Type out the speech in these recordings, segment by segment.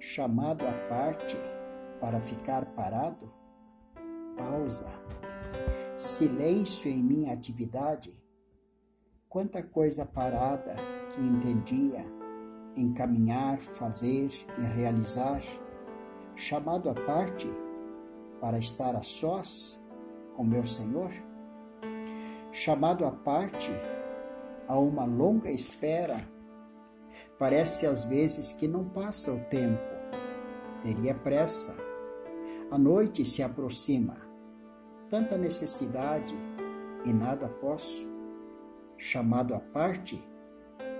chamado à parte para ficar parado? Pausa. Silêncio em minha atividade? Quanta coisa parada que entendia, encaminhar, fazer e realizar. Chamado à parte para estar a sós com meu Senhor? Chamado à parte a uma longa espera? Parece às vezes que não passa o tempo. Teria pressa. A noite se aproxima. Tanta necessidade e nada posso. Chamado à parte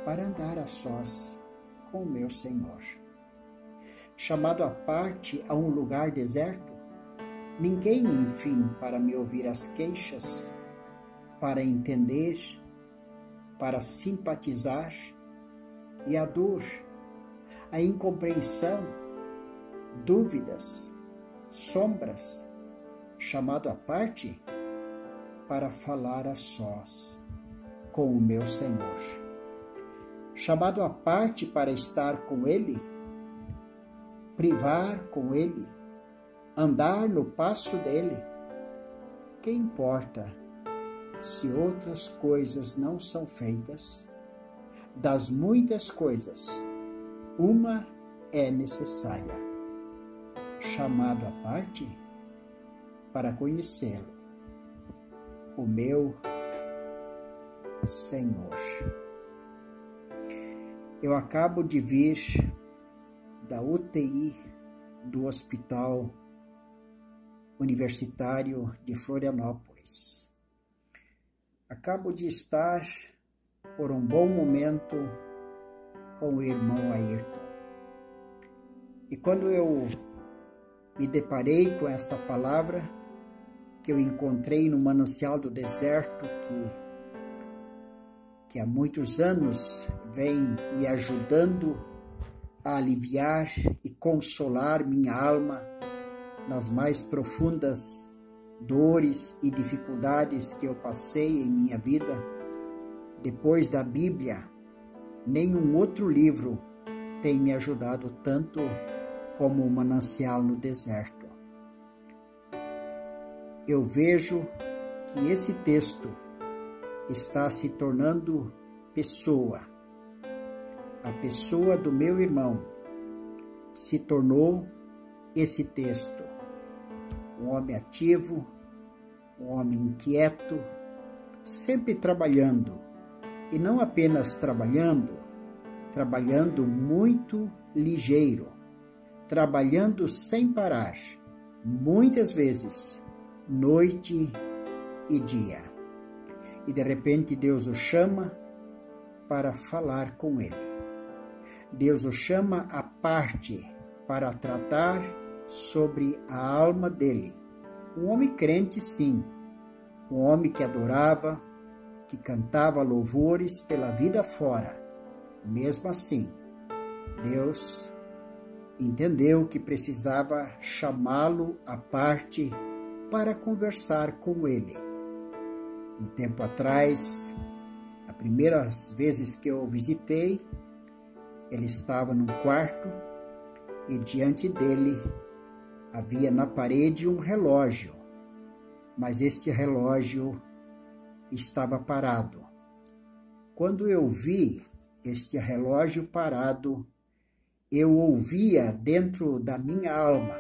para andar a sós com o meu Senhor. Chamado à parte a um lugar deserto? Ninguém, enfim, para me ouvir as queixas, para entender, para simpatizar, e a dor, a incompreensão, dúvidas, sombras, chamado à parte para falar a sós com o meu Senhor. Chamado à parte para estar com Ele, privar com Ele, andar no passo dele. Que importa se outras coisas não são feitas? Das muitas coisas, uma é necessária. Chamado à parte para conhecê-lo, o meu Senhor. Eu acabo de vir da UTI do Hospital Universitário de Florianópolis. Acabo de estar por um bom momento com o irmão Ayrton. E quando eu me deparei com esta palavra que eu encontrei no manancial do deserto, que há muitos anos vem me ajudando a aliviar e consolar minha alma nas mais profundas dores e dificuldades que eu passei em minha vida. Depois da Bíblia, nenhum outro livro tem me ajudado tanto como o manancial no deserto. Eu vejo que esse texto está se tornando pessoa. A pessoa do meu irmão se tornou esse texto. Um homem ativo, um homem inquieto, sempre trabalhando. E não apenas trabalhando muito ligeiro, trabalhando sem parar, muitas vezes, noite e dia. E de repente Deus o chama para falar com ele. Deus o chama à parte para tratar sobre a alma dele. Um homem crente, sim, um homem que adorava, que cantava louvores pela vida fora. Mesmo assim, Deus entendeu que precisava chamá-lo à parte para conversar com ele. Um tempo atrás, as primeiras vezes que eu o visitei, ele estava num quarto e diante dele havia na parede um relógio, mas este relógio estava parado. Quando eu vi este relógio parado, eu ouvia dentro da minha alma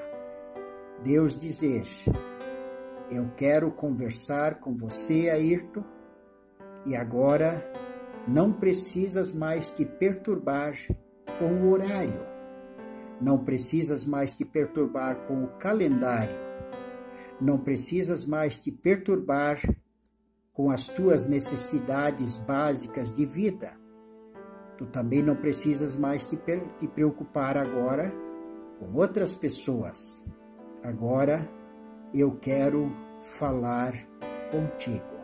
Deus dizer: eu quero conversar com você, Ayrton, e agora não precisas mais te perturbar com o horário, não precisas mais te perturbar com o calendário, não precisas mais te perturbar com as tuas necessidades básicas de vida. Tu também não precisas mais te preocupar agora com outras pessoas. Agora eu quero falar contigo.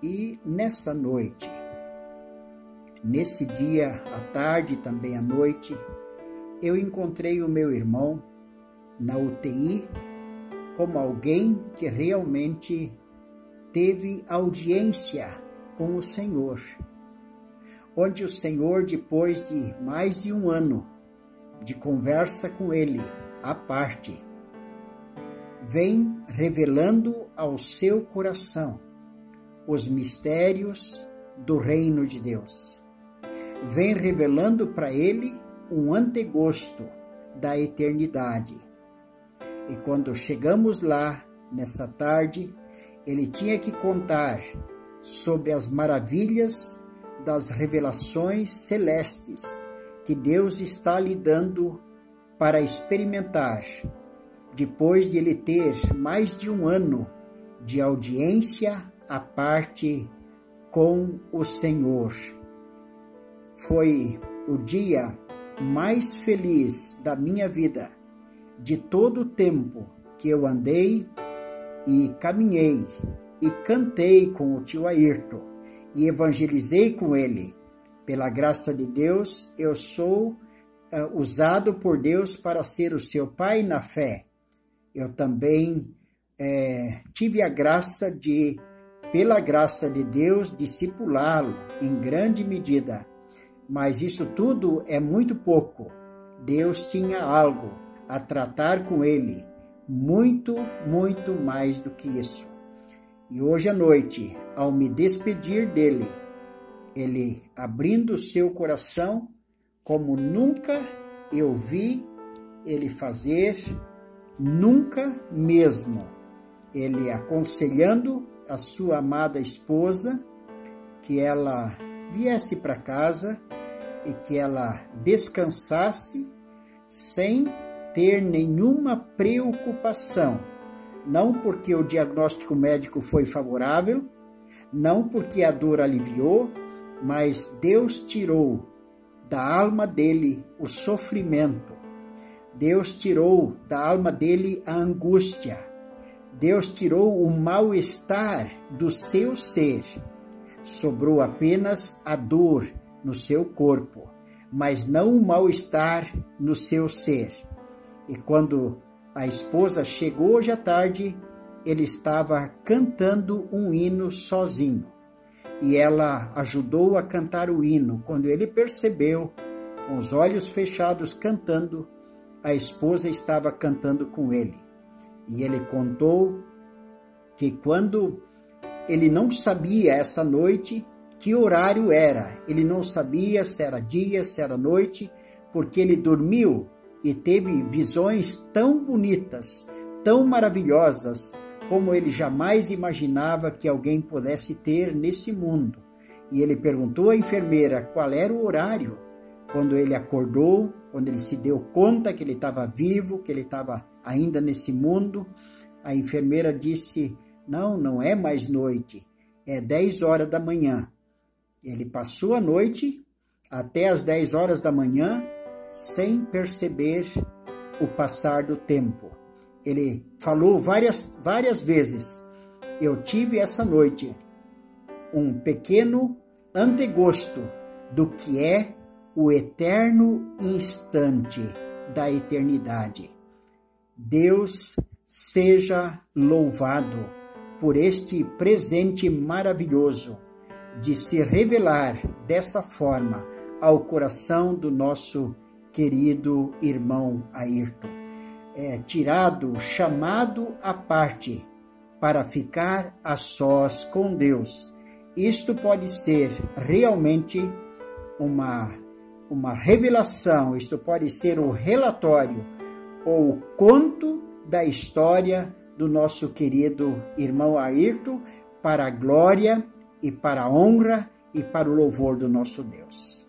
E nessa noite, nesse dia, à tarde, também à noite, eu encontrei o meu irmão na UTI como alguém que realmente teve audiência com o Senhor, onde o Senhor, depois de mais de um ano, de conversa com ele, à parte, vem revelando ao seu coração os mistérios do reino de Deus. Vem revelando para ele um antegosto da eternidade. E quando chegamos lá, nessa tarde, ele tinha que contar sobre as maravilhas das revelações celestes que Deus está lhe dando para experimentar, depois de ele ter mais de um ano de audiência à parte com o Senhor. Foi o dia mais feliz da minha vida, de todo o tempo que eu andei e caminhei e cantei com o tio Ayrton e evangelizei com ele. Pela graça de Deus, eu sou usado por Deus para ser o seu pai na fé. Eu também tive a graça de, pela graça de Deus, discipulá-lo em grande medida. Mas isso tudo é muito pouco. Deus tinha algo a tratar com ele, muito, muito mais do que isso. E hoje à noite, ao me despedir dele, ele abrindo o seu coração, como nunca eu vi ele fazer, nunca mesmo. Ele aconselhando a sua amada esposa que ela viesse para casa e que ela descansasse sem ter nenhuma preocupação. Não porque o diagnóstico médico foi favorável, não porque a dor aliviou, mas Deus tirou da alma dele o sofrimento. Deus tirou da alma dele a angústia. Deus tirou o mal-estar do seu ser. Sobrou apenas a dor no seu corpo, mas não o mal-estar no seu ser. E quando a esposa chegou hoje à tarde, ele estava cantando um hino sozinho. E ela ajudou a cantar o hino. Quando ele percebeu, com os olhos fechados cantando, a esposa estava cantando com ele. E ele contou que quando ele não sabia essa noite que horário era, ele não sabia se era dia, se era noite, porque ele dormiu e teve visões tão bonitas, tão maravilhosas, como ele jamais imaginava que alguém pudesse ter nesse mundo. E ele perguntou à enfermeira qual era o horário. Quando ele acordou, quando ele se deu conta que ele estava vivo, que ele estava ainda nesse mundo, a enfermeira disse: não é mais noite, é 10 horas da manhã. Ele passou a noite até as 10 horas da manhã sem perceber o passar do tempo. Ele falou várias vezes: eu tive essa noite um pequeno antegosto do que é o eterno instante da eternidade. Deus seja louvado por este presente maravilhoso de se revelar dessa forma ao coração do nosso querido irmão Ayrton. Chamado à parte para ficar a sós com Deus. Isto pode ser realmente uma revelação, isto pode ser o relatório ou o conto da história do nosso querido irmão Ayrton, para a glória e para a honra e para o louvor do nosso Deus.